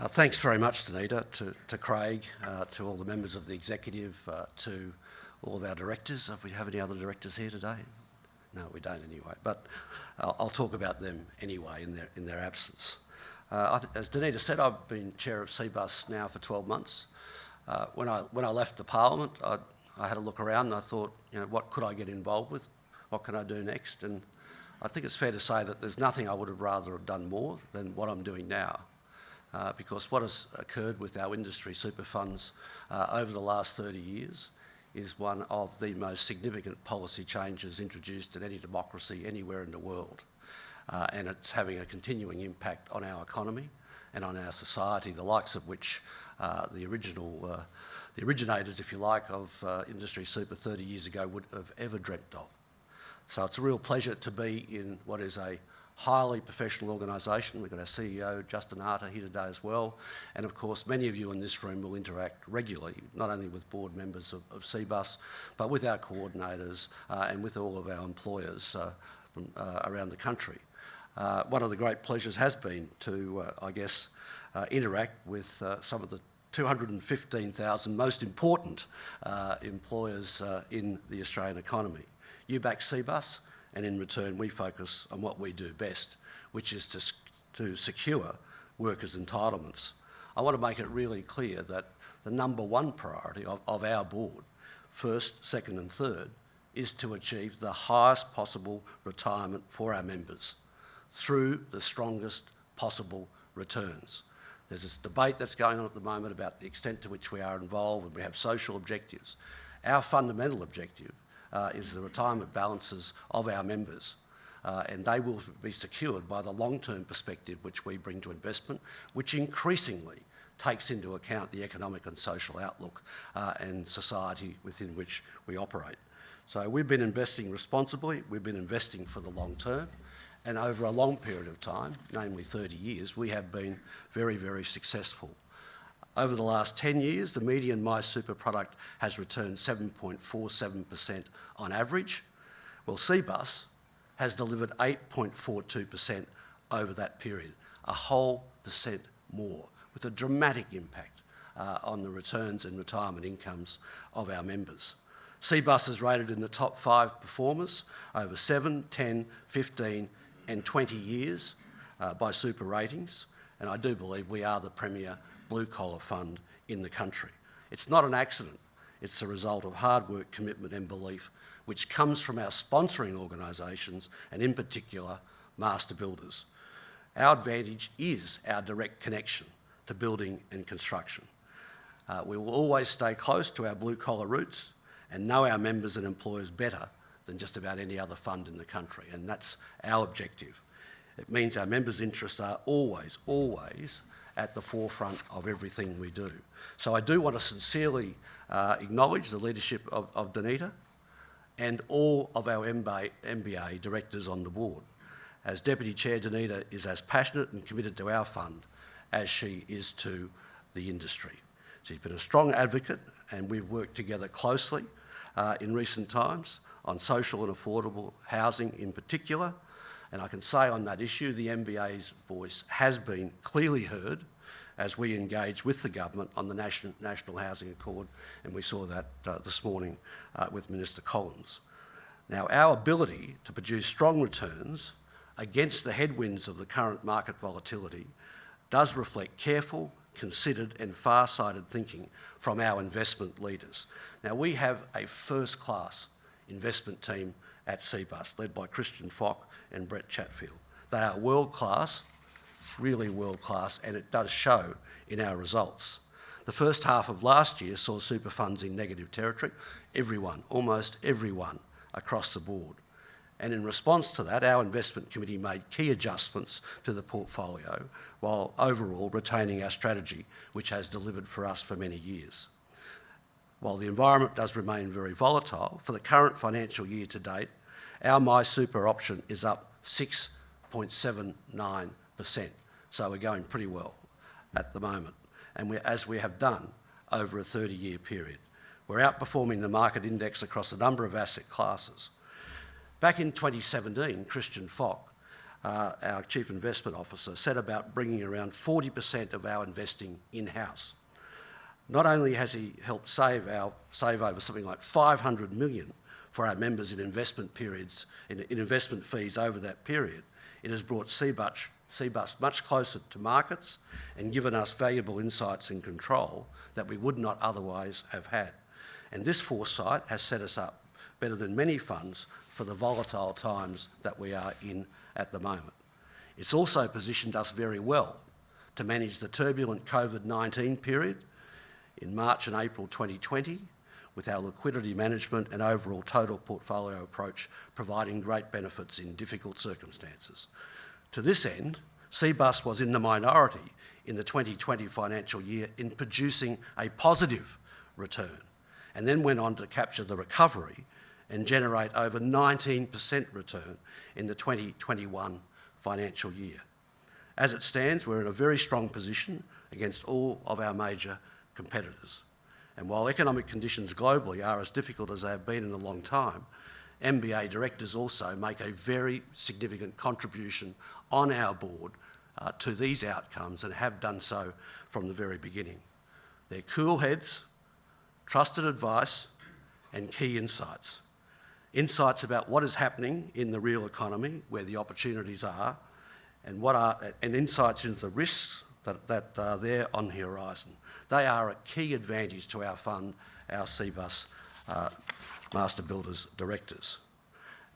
Thanks very much, Danita, to Craig, to all the members of the executive, to all of our directors. Do we have any other directors here today? No, we don't anyway, but I'll talk about them anyway in their absence. As Danita said, I've been chair of Cbus now for 12 months. When I left the Parliament, I had a look around and I thought, what could I get involved with? What can I do next? And I think it's fair to say that there's nothing I would have rather have done more than what I'm doing now. Because what has occurred with our industry super funds over the last 30 years is one of the most significant policy changes introduced in any democracy anywhere in the world. And it's having a continuing impact on our economy and on our society, the likes of which the originators, if you like, of industry super 30 years ago would have ever dreamt of. So it's a real pleasure to be in what is a highly professional organisation. We've got our CEO, Justin Arter, here today as well. And of course, many of you in this room will interact regularly, not only with board members of Cbus, but with our coordinators and with all of our employers from around the country. One of the great pleasures has been to, interact with some of the 215,000 most important employers in the Australian economy. You back Cbus, and in return we focus on what we do best, which is to secure workers' entitlements. I want to make it really clear that the number one priority of our board, first, second and third, is to achieve the highest possible retirement for our members through the strongest possible returns. There's this debate that's going on at the moment about the extent to which we are involved and we have social objectives. Our fundamental objective is the retirement balances of our members, and they will be secured by the long-term perspective which we bring to investment, which increasingly takes into account the economic and social outlook and society within which we operate. So we've been investing responsibly, we've been investing for the long term, and over a long period of time, namely 30 years, we have been very, very successful. Over the last 10 years, the median MySuper product has returned 7.47% on average. Well, Cbus has delivered 8.42% over that period, a whole percent more, with a dramatic impact on the returns and retirement incomes of our members. Cbus is rated in the top 5 performers over 7, 10, 15 and 20 years by Super Ratings, and I do believe we are the premier blue-collar fund in the country. It's not an accident. It's a result of hard work, commitment and belief, which comes from our sponsoring organisations and in particular, master builders. Our advantage is our direct connection to building and construction. We will always stay close to our blue-collar roots and know our members and employers better than just about any other fund in the country, and that's our objective. It means our members' interests are always at the forefront of everything we do. So I do want to sincerely acknowledge the leadership of Danita and all of our MBA directors on the board. As Deputy Chair, Danita is as passionate and committed to our fund as she is to the industry. She's been a strong advocate and we've worked together closely in recent times on social and affordable housing in particular. And I can say on that issue, the MBA's voice has been clearly heard as we engage with the government on the National Housing Accord, and we saw that this morning with Minister Collins. Now, our ability to produce strong returns against the headwinds of the current market volatility does reflect careful, considered and far-sighted thinking from our investment leaders. Now, we have a first-class investment team at Cbus, led by Christian Fock and Brett Chatfield. They are world-class, really world-class, and it does show in our results. The first half of last year saw super funds in negative territory, everyone, almost everyone across the board. And in response to that, our investment committee made key adjustments to the portfolio while overall retaining our strategy, which has delivered for us for many years. While the environment does remain very volatile, for the current financial year to date, our MySuper option is up 6.79%. So we're going pretty well at the moment, and as we have done over a 30-year period. We're outperforming the market index across a number of asset classes. Back in 2017, Christian Fock our Chief Investment Officer, set about bringing around 40% of our investing in-house. Not only has he helped save over something like $500 million for our members in investment periods, in investment fees over that period, it has brought Cbus much closer to markets and given us valuable insights and control that we would not otherwise have had. And this foresight has set us up better than many funds for the volatile times that we are in at the moment. It's also positioned us very well to manage the turbulent COVID-19 period in March and April 2020, with our liquidity management and overall total portfolio approach providing great benefits in difficult circumstances. To this end, Cbus was in the minority in the 2020 financial year in producing a positive return, and then went on to capture the recovery and generate over 19% return in the 2021 financial year. As it stands, we're in a very strong position against all of our major competitors. And while economic conditions globally are as difficult as they have been in a long time, MBA directors also make a very significant contribution on our board to these outcomes and have done so from the very beginning. They're cool heads, trusted advice, and key insights. Insights about what is happening in the real economy, where the opportunities are, and insights into the risks that are there on the horizon. They are a key advantage to our fund, our Cbus Master Builders directors.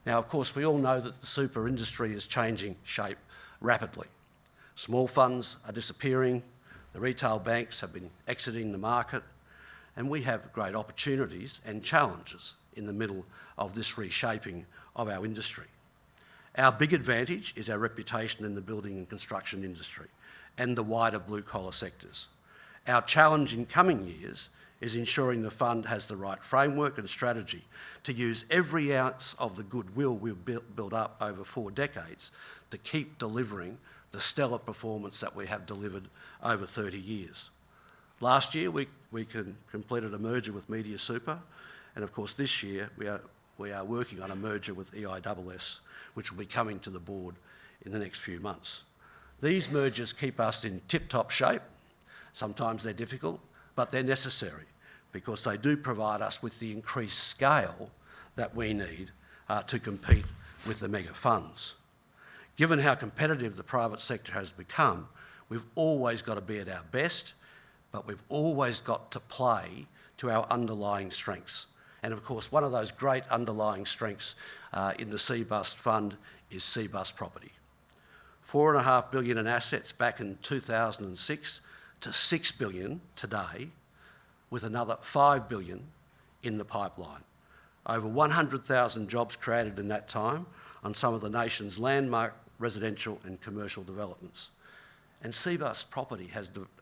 Now, of course, we all know that the super industry is changing shape rapidly. Small funds are disappearing, the retail banks have been exiting the market, and we have great opportunities and challenges in the middle of this reshaping of our industry. Our big advantage is our reputation in the building and construction industry and the wider blue-collar sectors. Our challenge in coming years is ensuring the fund has the right framework and strategy to use every ounce of the goodwill we've built up over 4 decades to keep delivering the stellar performance that we have delivered over 30 years. Last year, we completed a merger with Media Super, and of course this year we are working on a merger with EISS, which will be coming to the board in the next few months. These mergers keep us in tip-top shape. Sometimes they're difficult, but they're necessary because they do provide us with the increased scale that we need to compete with the mega funds. Given how competitive the private sector has become, we've always got to be at our best, but we've always got to play to our underlying strengths. And of course, one of those great underlying strengths in the Cbus Fund is Cbus Property. $4.5 billion in assets back in 2006 to $6 billion today, with another $5 billion in the pipeline. Over 100,000 jobs created in that time on some of the nation's landmark residential and commercial developments. And Cbus Property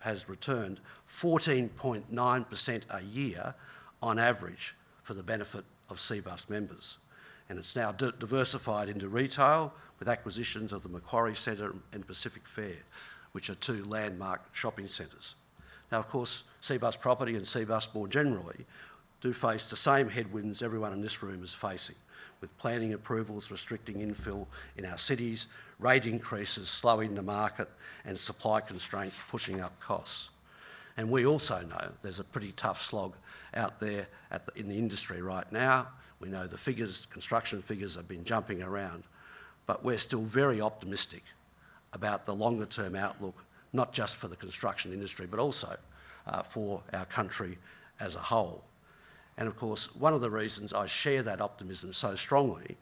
has returned 14.9% a year on average for the benefit of Cbus members. And it's now diversified into retail with acquisitions of the Macquarie Centre and Pacific Fair, which are 2 landmark shopping centres. Now, of course, Cbus Property and Cbus more generally do face the same headwinds everyone in this room is facing, with planning approvals restricting infill in our cities, rate increases slowing the market, and supply constraints pushing up costs. And we also know there's a pretty tough slog out there in the industry right now. We know the figures, construction figures have been jumping around, but we're still very optimistic about the longer term outlook, not just for the construction industry, but also for our country as a whole. And of course, one of the reasons I share that optimism so strongly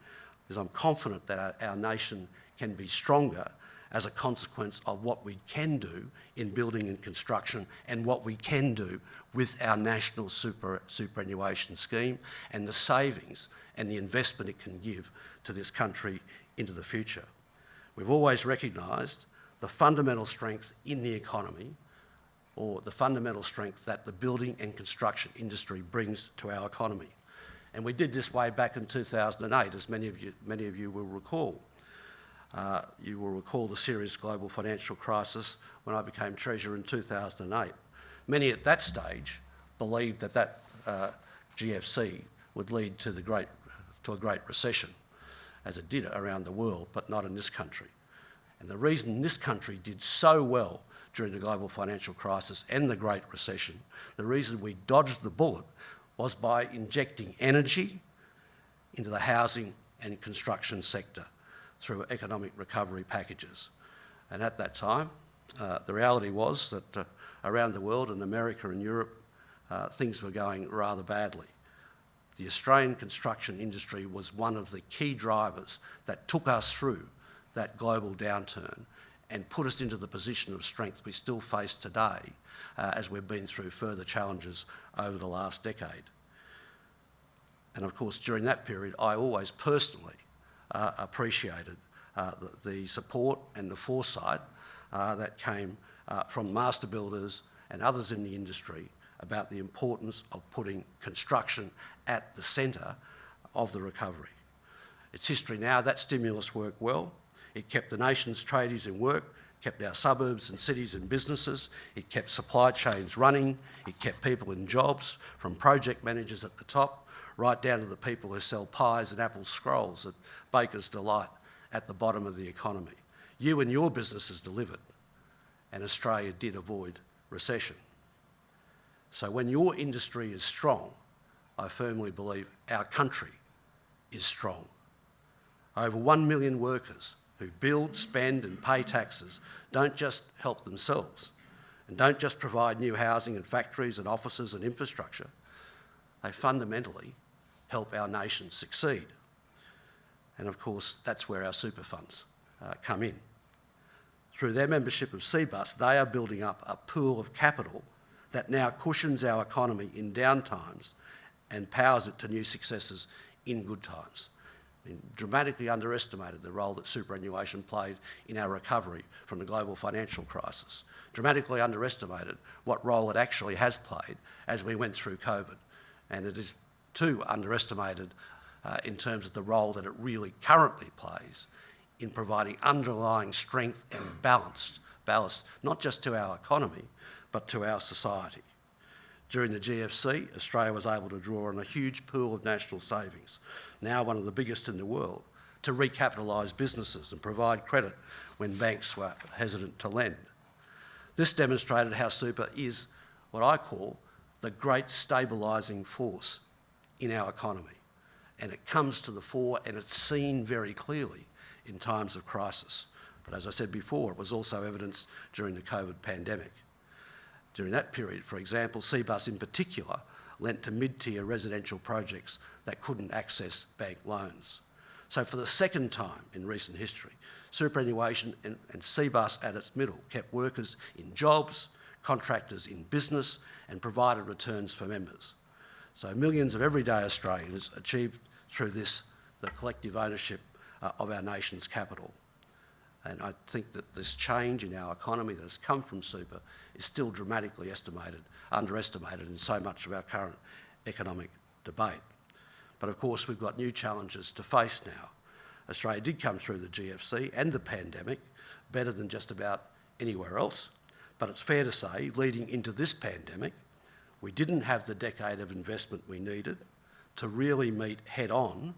is I'm confident that our nation can be stronger as a consequence of what we can do in building and construction and what we can do with our national superannuation scheme and the savings and the investment it can give to this country into the future. We've always recognised the fundamental strength in the economy, or the fundamental strength that the building and construction industry brings to our economy. And we did this way back in 2008, as many of you will recall. You will recall the serious global financial crisis when I became Treasurer in 2008. Many at that stage believed that GFC would lead to a great recession, as it did around the world, but not in this country. And the reason this country did so well during the global financial crisis and the Great Recession, the reason we dodged the bullet was by injecting energy into the housing and construction sector through economic recovery packages. And at that time, the reality was that around the world, in America and Europe, things were going rather badly. The Australian construction industry was one of the key drivers that took us through that global downturn and put us into the position of strength we still face today as we've been through further challenges over the last decade. And of course, during that period, I always personally appreciated the support and the foresight that came from master builders and others in the industry about the importance of putting construction at the centre of the recovery. It's history now. That stimulus worked well. It kept the nation's tradies in work, kept our suburbs and cities in businesses, it kept supply chains running, it kept people in jobs, from project managers at the top, right down to the people who sell pies and apple scrolls at Baker's Delight at the bottom of the economy. You and your businesses delivered, and Australia did avoid recession. So when your industry is strong, I firmly believe our country is strong. Over 1 million workers who build, spend and pay taxes don't just help themselves and don't just provide new housing and factories and offices and infrastructure. They fundamentally help our nation succeed. And of course, that's where our super funds come in. Through their membership of Cbus, they are building up a pool of capital that now cushions our economy in down times and powers it to new successes in good times. And dramatically underestimated the role that superannuation played in our recovery from the global financial crisis. Dramatically underestimated what role it actually has played as we went through COVID. And it is too underestimated in terms of the role that it really currently plays in providing underlying strength and ballast, not just to our economy, but to our society. During the GFC, Australia was able to draw on a huge pool of national savings, now one of the biggest in the world, to recapitalise businesses and provide credit when banks were hesitant to lend. This demonstrated how super is what I call the great stabilising force in our economy. And it comes to the fore and it's seen very clearly in times of crisis. But as I said before, it was also evidenced during the COVID pandemic. During that period, for example, Cbus in particular lent to mid-tier residential projects that couldn't access bank loans. So for the second time in recent history, superannuation and Cbus at its middle kept workers in jobs, contractors in business and provided returns for members. So millions of everyday Australians achieved through this the collective ownership of our nation's capital. And I think that this change in our economy that has come from super is still dramatically underestimated in so much of our current economic debate. But of course, we've got new challenges to face now. Australia did come through the GFC and the pandemic better than just about anywhere else. But it's fair to say, leading into this pandemic, we didn't have the decade of investment we needed to really meet head-on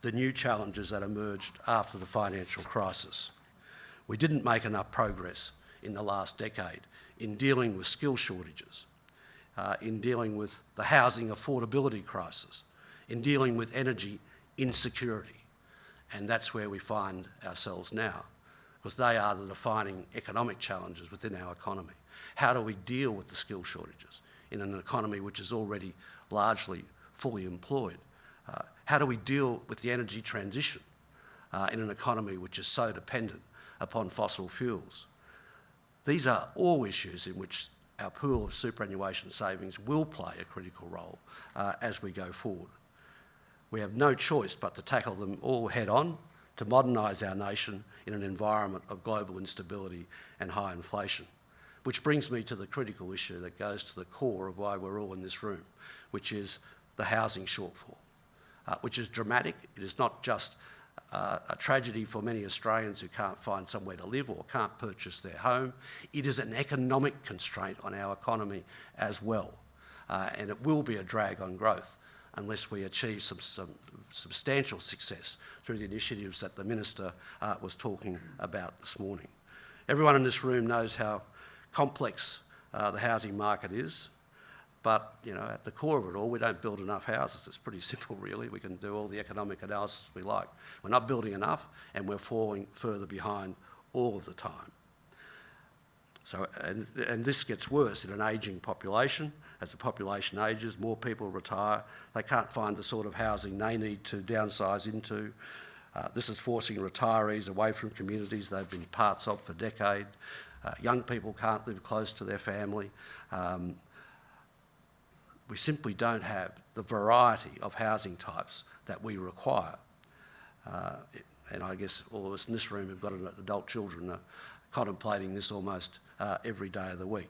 the new challenges that emerged after the financial crisis. We didn't make enough progress in the last decade in dealing with skill shortages, in dealing with the housing affordability crisis, in dealing with energy insecurity. And that's where we find ourselves now, because they are the defining economic challenges within our economy. How do we deal with the skill shortages in an economy which is already largely fully employed? How do we deal with the energy transition in an economy which is so dependent upon fossil fuels? These are all issues in which our pool of superannuation savings will play a critical role as we go forward. We have no choice but to tackle them all head on to modernise our nation in an environment of global instability and high inflation. Which brings me to the critical issue that goes to the core of why we're all in this room, which is the housing shortfall, which is dramatic. It is not just a tragedy for many Australians who can't find somewhere to live or can't purchase their home. It is an economic constraint on our economy as well, and it will be a drag on growth unless we achieve some substantial success through the initiatives that the Minister was talking about this morning. Everyone in this room knows how complex the housing market is, but at the core of it all, we don't build enough houses. It's pretty simple, really. We can do all the economic analysis we like. We're not building enough, and we're falling further behind all of the time. So, and this gets worse in an ageing population. As the population ages, more people retire. They can't find the sort of housing they need to downsize into. This is forcing retirees away from communities they've been parts of for decades. Young people can't live close to their family. We simply don't have the variety of housing types that we require. And I guess all of us in this room who've got adult children are contemplating this almost every day of the week.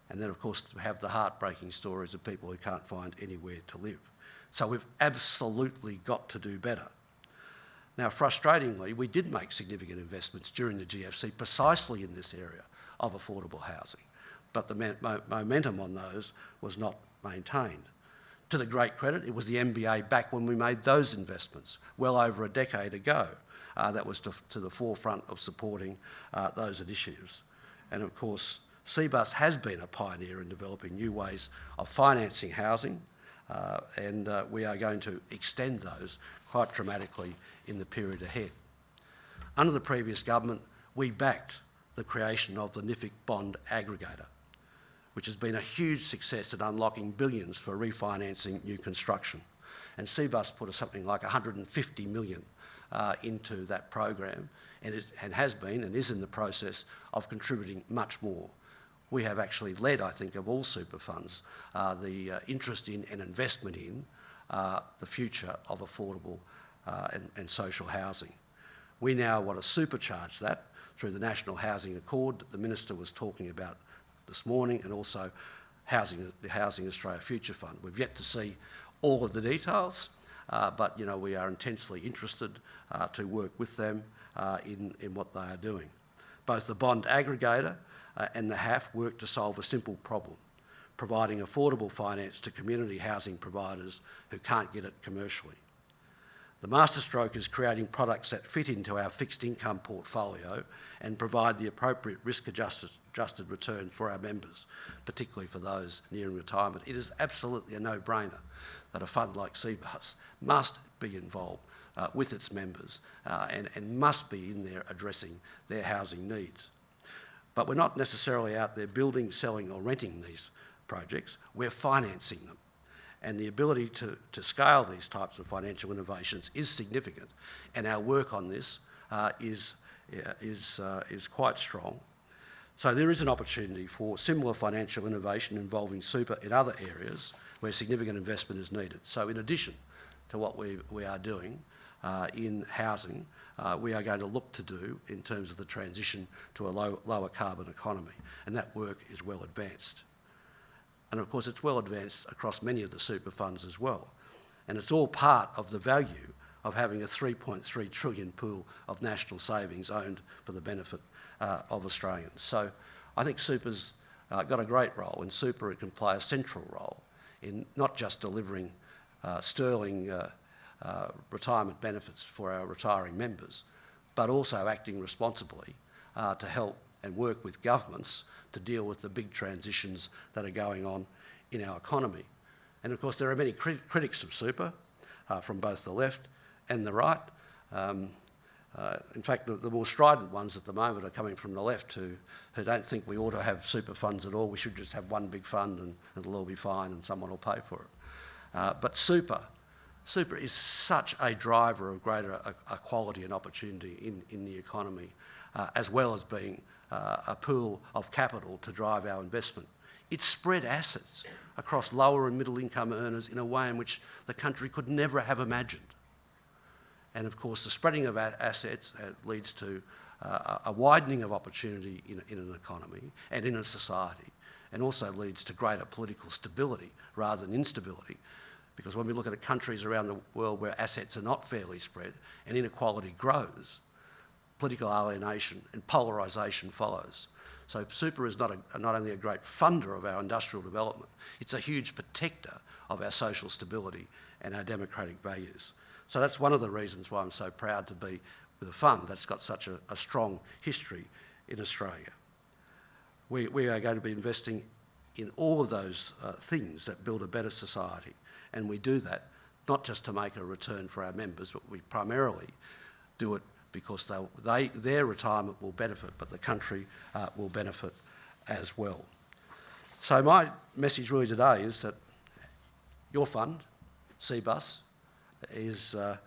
And then, of course, we have the heartbreaking stories of people who can't find anywhere to live. So we've absolutely got to do better. Now, frustratingly, we did make significant investments during the GFC precisely in this area of affordable housing, but the momentum on those was not maintained. To the great credit, it was the MBA back when we made those investments, well over a decade ago, that was to the forefront of supporting those initiatives. And of course, Cbus has been a pioneer in developing new ways of financing housing, and we are going to extend those quite dramatically in the period ahead. Under the previous government, we backed the creation of the NIFIC bond aggregator, which has been a huge success at unlocking billions for refinancing new construction. And Cbus put something like 150 million into that program, and has been and is in the process of contributing much more. We have actually led, I think, of all super funds, the interest in and investment in the future of affordable and social housing. We now want to supercharge that through the National Housing Accord that the Minister was talking about this morning, and also the Housing Australia Future Fund. We've yet to see all of the details, but we are intensely interested to work with them in what they are doing. Both the bond aggregator and the HAF work to solve a simple problem, providing affordable finance to community housing providers who can't get it commercially. The masterstroke is creating products that fit into our fixed income portfolio and provide the appropriate risk-adjusted return for our members, particularly for those nearing retirement. It is absolutely a no-brainer that a fund like Cbus must be involved with its members and must be in there addressing their housing needs. But we're not necessarily out there building, selling or renting these projects, we're financing them. And the ability to scale these types of financial innovations is significant, and our work on this is quite strong. So there is an opportunity for similar financial innovation involving super in other areas where significant investment is needed. So in addition to what we are doing in housing, we are going to look to do in terms of the transition to a lower carbon economy, and that work is well advanced. And of course, it's well advanced across many of the super funds as well. And it's all part of the value of having a 3.3 trillion pool of national savings owned for the benefit of Australians. So I think super's got a great role, and super can play a central role in not just delivering sterling retirement benefits for our retiring members, but also acting responsibly to help and work with governments to deal with the big transitions that are going on in our economy. And of course, there are many critics of super from both the left and the right. In fact, the more strident ones at the moment are coming from the left who don't think we ought to have super funds at all. We should just have one big fund and it'll all be fine and someone will pay for it. But super is such a driver of greater equality and opportunity in the economy, as well as being a pool of capital to drive our investment. It spread assets across lower and middle income earners in a way in which the country could never have imagined. And of course, the spreading of assets leads to a widening of opportunity in an economy and in a society, and also leads to greater political stability rather than instability. Because when we look at countries around the world where assets are not fairly spread and inequality grows, political alienation and polarisation follows. So super is not only a great funder of our industrial development, it's a huge protector of our social stability and our democratic values. So that's one of the reasons why I'm so proud to be with a fund that's got such a strong history in Australia. We are going to be investing in all of those things that build a better society, and we do that not just to make a return for our members, but we primarily do it because their retirement will benefit, but the country will benefit as well. So my message really today is that your fund, Cbus, is a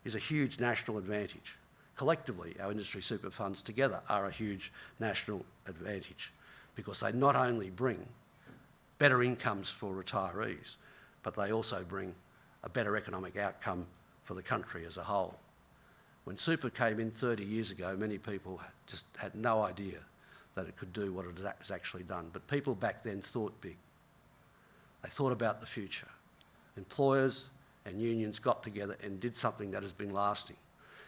huge national advantage. Collectively, our industry super funds together are a huge national advantage because they not only bring better incomes for retirees, but they also bring a better economic outcome for the country as a whole. When super came in 30 years ago, many people just had no idea that it could do what it has actually done. But people back then thought big. They thought about the future. Employers and unions got together and did something that has been lasting.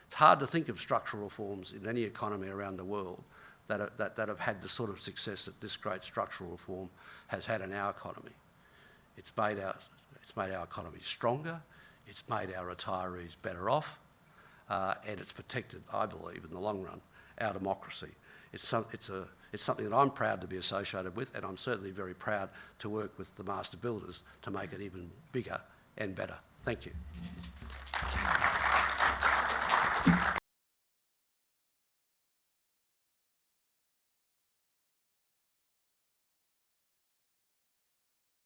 It's hard to think of structural reforms in any economy around the world that have had the sort of success that this great structural reform has had in our economy. It's made our economy stronger, it's made our retirees better off, and it's protected, I believe, in the long run, our democracy. It's something that I'm proud to be associated with, and I'm certainly very proud to work with the master builders to make it even bigger and better. Thank you.